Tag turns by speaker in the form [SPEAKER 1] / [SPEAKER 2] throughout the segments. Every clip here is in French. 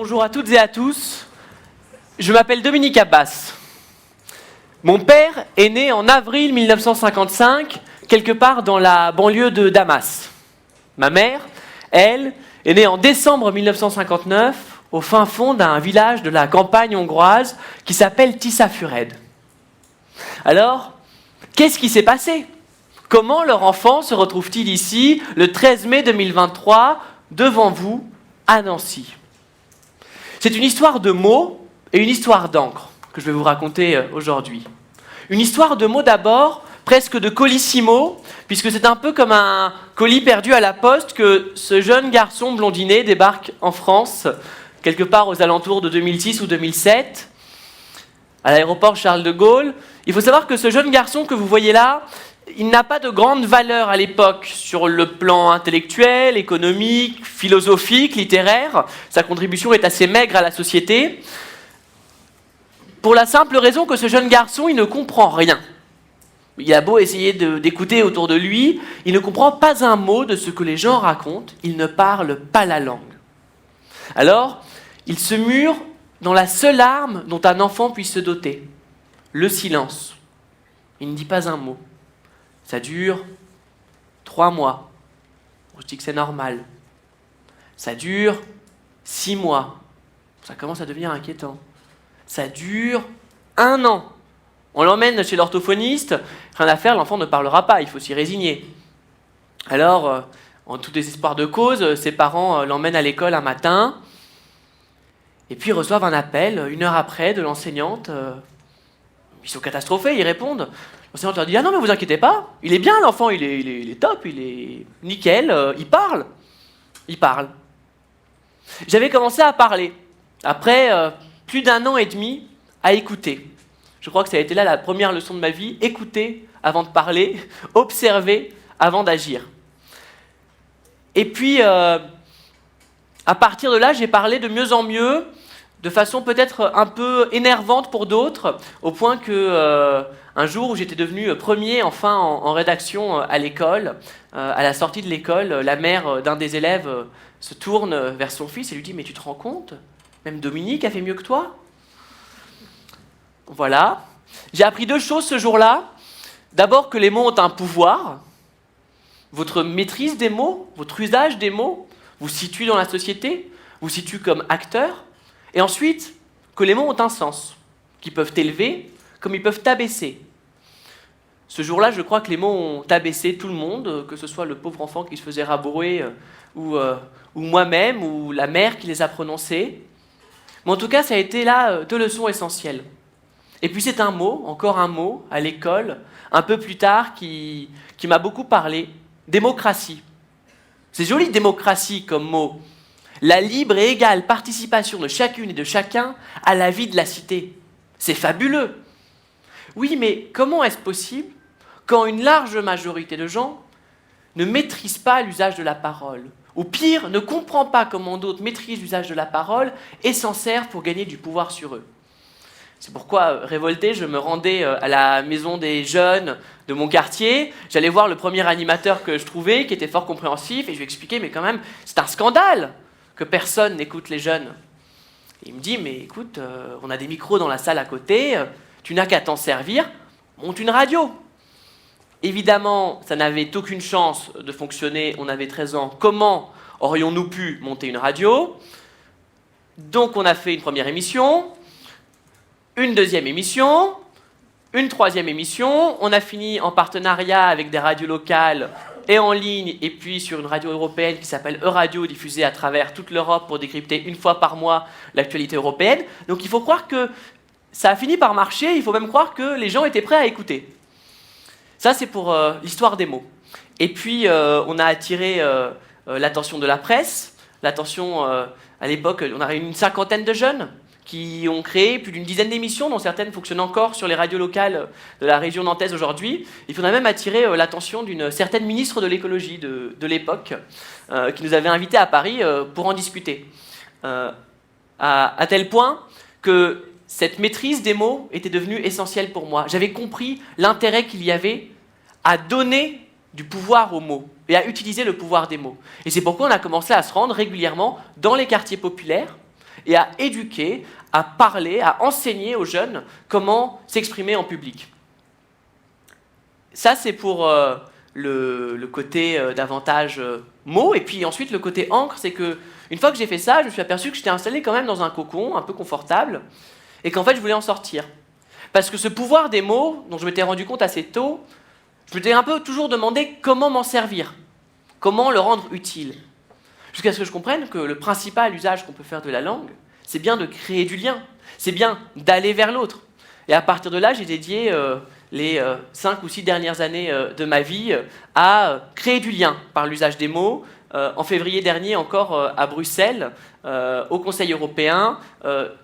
[SPEAKER 1] Bonjour à toutes et à tous, je m'appelle Dominique Abbas. Mon père est né en avril 1955, quelque part dans la banlieue de Damas. Ma mère, elle, est née en décembre 1959, au fin fond d'un village de la campagne hongroise qui s'appelle Tiszafüred. Alors, qu'est-ce qui s'est passé ? Comment leur enfant se retrouve-t-il ici, le 13 mai 2023, devant vous, à Nancy ? C'est une histoire de mots et une histoire d'encre que je vais vous raconter aujourd'hui. Une histoire de mots d'abord, presque de colissimo, puisque c'est un peu comme un colis perdu à la poste que ce jeune garçon blondinet débarque en France, quelque part aux alentours de 2006 ou 2007, à l'aéroport Charles de Gaulle. Il faut savoir que ce jeune garçon que vous voyez là, il n'a pas de grande valeur à l'époque sur le plan intellectuel, économique, philosophique, littéraire. Sa contribution est assez maigre à la société. Pour la simple raison que ce jeune garçon, il ne comprend rien. Il a beau essayer d'écouter autour de lui, il ne comprend pas un mot de ce que les gens racontent, il ne parle pas la langue. Alors, il se mure dans la seule arme dont un enfant puisse se doter, le silence. Il ne dit pas un mot. Ça dure 3 mois. Je dis que c'est normal. Ça dure 6 mois. Ça commence à devenir inquiétant. Ça dure 1 an. On l'emmène chez l'orthophoniste. Rien à faire, l'enfant ne parlera pas. Il faut s'y résigner. Alors, en tout désespoir de cause, ses parents l'emmènent à l'école un matin. Et puis ils reçoivent un appel, 1 heure après, de l'enseignante. Ils sont catastrophés, ils répondent. L'enseignante leur dit « Ah non, mais vous inquiétez pas, il est bien l'enfant, il est top, il est nickel, il parle. » Il parle. J'avais commencé à parler, après plus d'1 an et demi, à écouter. Je crois que ça a été là la première leçon de ma vie, écouter avant de parler, observer avant d'agir. Et puis, à partir de là, j'ai parlé de mieux en mieux, de façon peut-être un peu énervante pour d'autres, au point que un jour où j'étais devenu premier enfin en rédaction à l'école, à la sortie de l'école, la mère d'un des élèves se tourne vers son fils et lui dit « Mais tu te rends compte ? Même Dominique a fait mieux que toi ?» Voilà. J'ai appris 2 choses ce jour-là. D'abord que les mots ont un pouvoir. Votre maîtrise des mots, votre usage des mots, vous situe dans la société, vous situe comme acteur. Et ensuite, que les mots ont un sens, qu'ils peuvent t'élever comme ils peuvent t'abaisser. Ce jour-là, je crois que les mots ont abaissé tout le monde, que ce soit le pauvre enfant qui se faisait rabrouer, ou moi-même, ou la mère qui les a prononcés. Mais en tout cas, ça a été là 2 leçons essentielles. Et puis c'est un mot, encore un mot, à l'école, un peu plus tard, qui m'a beaucoup parlé, démocratie. C'est joli, démocratie, comme mot. La libre et égale participation de chacune et de chacun à la vie de la cité. C'est fabuleux. Oui, mais comment est-ce possible quand une large majorité de gens ne maîtrisent pas l'usage de la parole, ou pire, ne comprend pas comment d'autres maîtrisent l'usage de la parole et s'en servent pour gagner du pouvoir sur eux. C'est pourquoi, révolté, je me rendais à la maison des jeunes de mon quartier. J'allais voir le premier animateur que je trouvais, qui était fort compréhensif, et je lui expliquais, mais quand même, c'est un scandale que personne n'écoute les jeunes. Et il me dit, mais écoute, on a des micros dans la salle à côté, tu n'as qu'à t'en servir, monte une radio. Évidemment, ça n'avait aucune chance de fonctionner, on avait 13 ans. Comment aurions-nous pu monter une radio ? Donc on a fait une première émission, une deuxième émission, une troisième émission. On a fini en partenariat avec des radios locales et en ligne, et puis sur une radio européenne qui s'appelle Euradio, diffusée à travers toute l'Europe pour décrypter 1 fois par mois l'actualité européenne. Donc il faut croire que ça a fini par marcher, il faut même croire que les gens étaient prêts à écouter. Ça, c'est pour l'histoire des mots. Et puis, on a attiré l'attention de la presse, l'attention, à l'époque, on a réuni une 50aine de jeunes qui ont créé plus d'une dizaine d'émissions, dont certaines fonctionnent encore sur les radios locales de la région nantaise aujourd'hui. Et puis on a même attiré l'attention d'une certaine ministre de l'écologie de l'époque, qui nous avait invités à Paris pour en discuter. À tel point que cette maîtrise des mots était devenue essentielle pour moi. J'avais compris l'intérêt qu'il y avait à donner du pouvoir aux mots et à utiliser le pouvoir des mots. Et c'est pourquoi on a commencé à se rendre régulièrement dans les quartiers populaires et à éduquer, à parler, à enseigner aux jeunes comment s'exprimer en public. Ça, c'est pour le côté davantage mots. Et puis ensuite, le côté encre, c'est que une fois que j'ai fait ça, je me suis aperçu que j'étais installé quand même dans un cocon un peu confortable et qu'en fait, je voulais en sortir. Parce que ce pouvoir des mots, dont je m'étais rendu compte assez tôt, je m'étais un peu toujours demandé comment m'en servir, comment le rendre utile. Jusqu'à ce que je comprenne que le principal usage qu'on peut faire de la langue, c'est bien de créer du lien, c'est bien d'aller vers l'autre. Et à partir de là, j'ai dédié les 5 ou 6 dernières années de ma vie à créer du lien par l'usage des mots. En février dernier, encore à Bruxelles, au Conseil européen,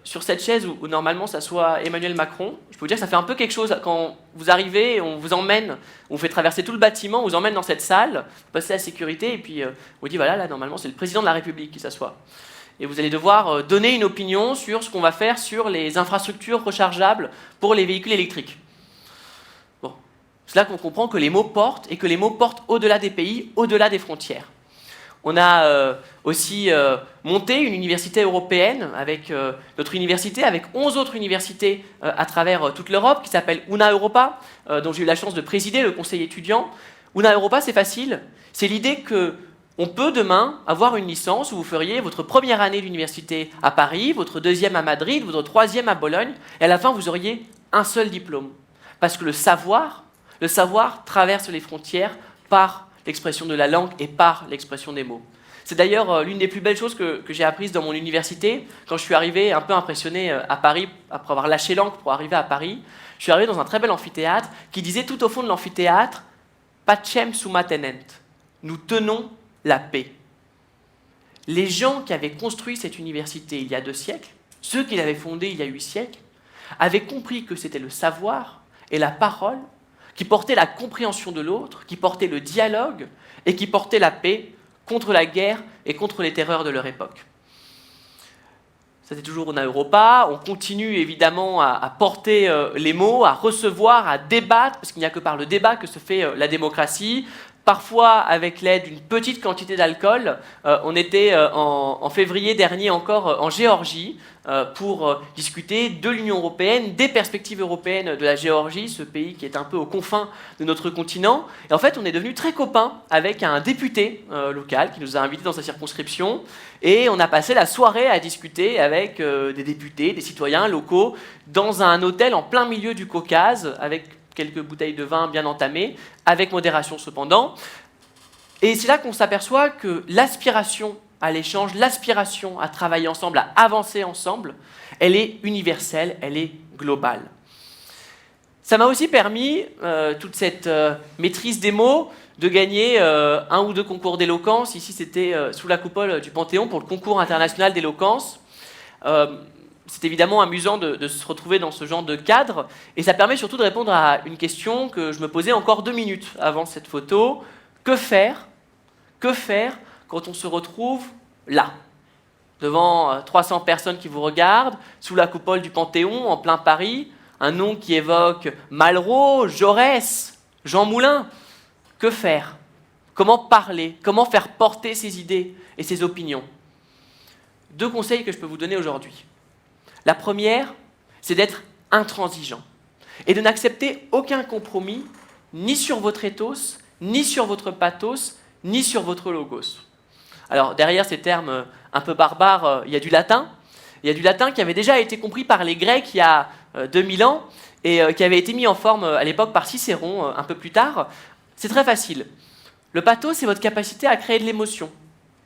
[SPEAKER 1] sur cette chaise où normalement s'assoit Emmanuel Macron. Je peux vous dire que ça fait un peu quelque chose quand vous arrivez, on vous emmène, on vous fait traverser tout le bâtiment, on vous emmène dans cette salle, vous passez la sécurité et puis on vous dit voilà, là normalement c'est le président de la République qui s'assoit. Et vous allez devoir donner une opinion sur ce qu'on va faire sur les infrastructures rechargeables pour les véhicules électriques. Bon, c'est là qu'on comprend que les mots portent et que les mots portent au-delà des pays, au-delà des frontières. On a aussi monté une université européenne avec notre université, avec 11 autres universités à travers toute l'Europe, qui s'appelle Una Europa, dont j'ai eu la chance de présider le conseil étudiant. Una Europa, c'est facile. C'est l'idée qu'on peut demain avoir une licence où vous feriez votre première année d'université à Paris, votre deuxième à Madrid, votre troisième à Bologne, et à la fin, vous auriez un seul diplôme. Parce que le savoir traverse les frontières par l'expression de la langue et par l'expression des mots. C'est d'ailleurs l'une des plus belles choses que j'ai apprises dans mon université. Quand je suis arrivé un peu impressionné à Paris, après avoir lâché l'encre pour arriver à Paris, je suis arrivé dans un très bel amphithéâtre qui disait tout au fond de l'amphithéâtre « Pacem summa tenent », nous tenons la paix. Les gens qui avaient construit cette université il y a 2 siècles, ceux qui l'avaient fondée il y a 8 siècles, avaient compris que c'était le savoir et la parole qui portait la compréhension de l'autre, qui portait le dialogue et qui portait la paix contre la guerre et contre les terreurs de leur époque. Ça, c'est toujours Una Europa. On continue évidemment à porter les mots, à recevoir, à débattre, parce qu'il n'y a que par le débat que se fait la démocratie. Parfois avec l'aide d'une petite quantité d'alcool. On était en février dernier encore en Géorgie pour discuter de l'Union européenne, des perspectives européennes de la Géorgie, ce pays qui est un peu aux confins de notre continent. Et en fait, on est devenus très copains avec un député local qui nous a invités dans sa circonscription. Et on a passé la soirée à discuter avec des députés, des citoyens locaux, dans un hôtel en plein milieu du Caucase, avec quelques bouteilles de vin bien entamées, avec modération cependant. Et c'est là qu'on s'aperçoit que l'aspiration à l'échange, l'aspiration à travailler ensemble, à avancer ensemble, elle est universelle, elle est globale. Ça m'a aussi permis, toute cette maîtrise des mots, de gagner 1 ou 2 concours d'éloquence. Ici, c'était sous la coupole du Panthéon pour le concours international d'éloquence. C'est évidemment amusant de se retrouver dans ce genre de cadre, et ça permet surtout de répondre à une question que je me posais encore 2 minutes avant cette photo. Que faire quand on se retrouve là, devant 300 personnes qui vous regardent, sous la coupole du Panthéon, en plein Paris, un nom qui évoque Malraux, Jaurès, Jean Moulin. Que faire? Comment parler? Comment faire porter ses idées et ses opinions? 2 conseils que je peux vous donner aujourd'hui. La première, c'est d'être intransigeant et de n'accepter aucun compromis, ni sur votre ethos, ni sur votre pathos, ni sur votre logos. Alors derrière ces termes un peu barbares, il y a du latin. Il y a du latin qui avait déjà été compris par les Grecs il y a 2000 ans et qui avait été mis en forme à l'époque par Cicéron un peu plus tard. C'est très facile. Le pathos, c'est votre capacité à créer de l'émotion,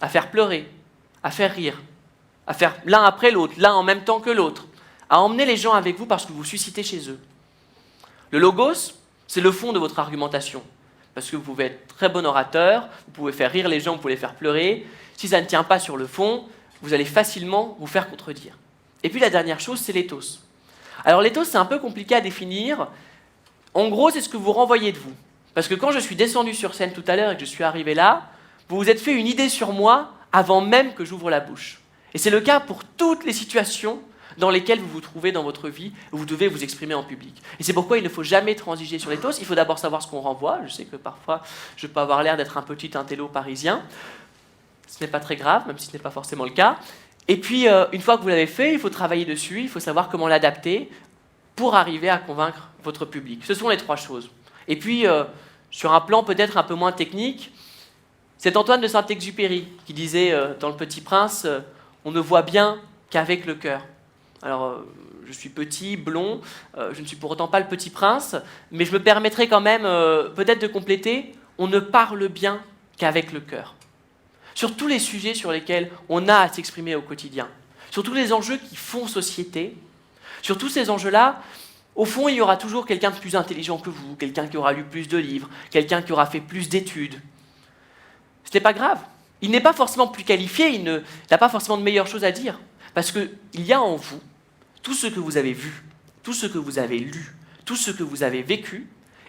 [SPEAKER 1] à faire pleurer, à faire rire, à faire l'un après l'autre, l'un en même temps que l'autre, à emmener les gens avec vous parce que vous suscitez chez eux. Le logos, c'est le fond de votre argumentation, parce que vous pouvez être très bon orateur, vous pouvez faire rire les gens, vous pouvez les faire pleurer. Si ça ne tient pas sur le fond, vous allez facilement vous faire contredire. Et puis la dernière chose, c'est l'éthos. Alors l'éthos, c'est un peu compliqué à définir. En gros, c'est ce que vous renvoyez de vous. Parce que quand je suis descendu sur scène tout à l'heure et que je suis arrivé là, vous vous êtes fait une idée sur moi avant même que j'ouvre la bouche. Et c'est le cas pour toutes les situations dans lesquelles vous vous trouvez dans votre vie, où vous devez vous exprimer en public. Et c'est pourquoi il ne faut jamais transiger sur l'éthos. Il faut d'abord savoir ce qu'on renvoie. Je sais que parfois, je peux avoir l'air d'être un petit intello parisien. Ce n'est pas très grave, même si ce n'est pas forcément le cas. Et puis, une fois que vous l'avez fait, il faut travailler dessus, il faut savoir comment l'adapter pour arriver à convaincre votre public. Ce sont les 3 choses. Et puis, sur un plan peut-être un peu moins technique, c'est Antoine de Saint-Exupéry qui disait dans Le Petit Prince, on ne voit bien qu'avec le cœur. Alors, je suis petit, blond, je ne suis pour autant pas le Petit Prince, mais je me permettrai quand même peut-être de compléter, on ne parle bien qu'avec le cœur. Sur tous les sujets sur lesquels on a à s'exprimer au quotidien, sur tous les enjeux qui font société, sur tous ces enjeux-là, au fond, il y aura toujours quelqu'un de plus intelligent que vous, quelqu'un qui aura lu plus de livres, quelqu'un qui aura fait plus d'études. Ce n'est pas grave. Il n'est pas forcément plus qualifié, il n'a pas forcément de meilleures choses à dire, parce qu'il y a en vous tout ce que vous avez vu, tout ce que vous avez lu, tout ce que vous avez vécu,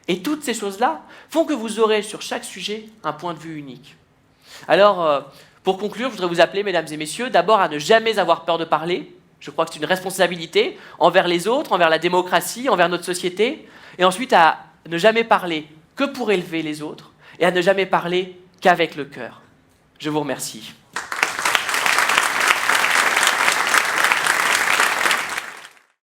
[SPEAKER 1] et toutes ces choses-là font que vous aurez sur chaque sujet un point de vue unique. Alors, pour conclure, je voudrais vous appeler, mesdames et messieurs, d'abord à ne jamais avoir peur de parler. Je crois que c'est une responsabilité envers les autres, envers la démocratie, envers notre société. Et ensuite, à ne jamais parler que pour élever les autres et à ne jamais parler qu'avec le cœur. Je vous remercie.